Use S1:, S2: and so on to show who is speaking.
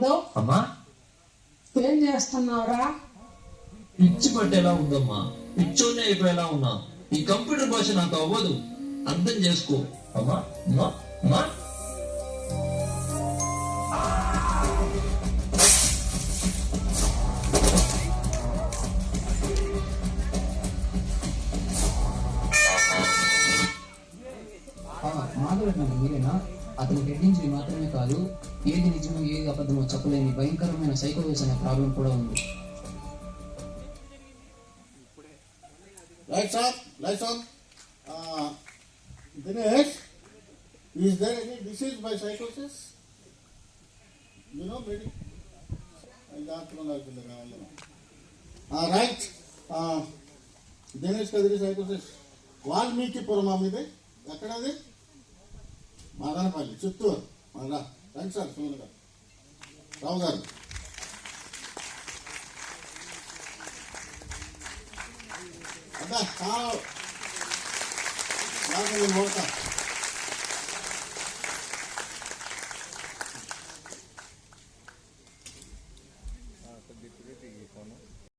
S1: చందు,
S2: అమ్మా
S1: ఏం చేస్తున్నావురా?
S2: పిచ్చి పట్టేలా ఉందమ్మా. పిచ్చోనే అయిపోయేలా ఉన్నా. ఈ కంప్యూటర్ భాష నాకు అవ్వదు, అర్థం చేసుకో. అమ్మా అమ్మా అమ్మా
S3: మాధవరత్నం మీరేనా? అతని హెడ్ ఇంజరీ మాత్రమే కాదు, ఏది నిజమో ఏది అబద్ధమో చెప్పలేని భయంకరమైన సైకోవేస్ అనే ప్రాబ్లం కూడా ఉంది.
S4: Lights on. Dinesh, is there any disease by psychosis? You know, maybe. Right. Dinesh kadiri psychosis. Valmikipuram ఇది ఎక్కడది? మదనపల్లి, చిత్తూరు. మళ్ళా రండి సార్, సుమన్ గారు, రావు గారు. అబ్బా చాలా మోడతా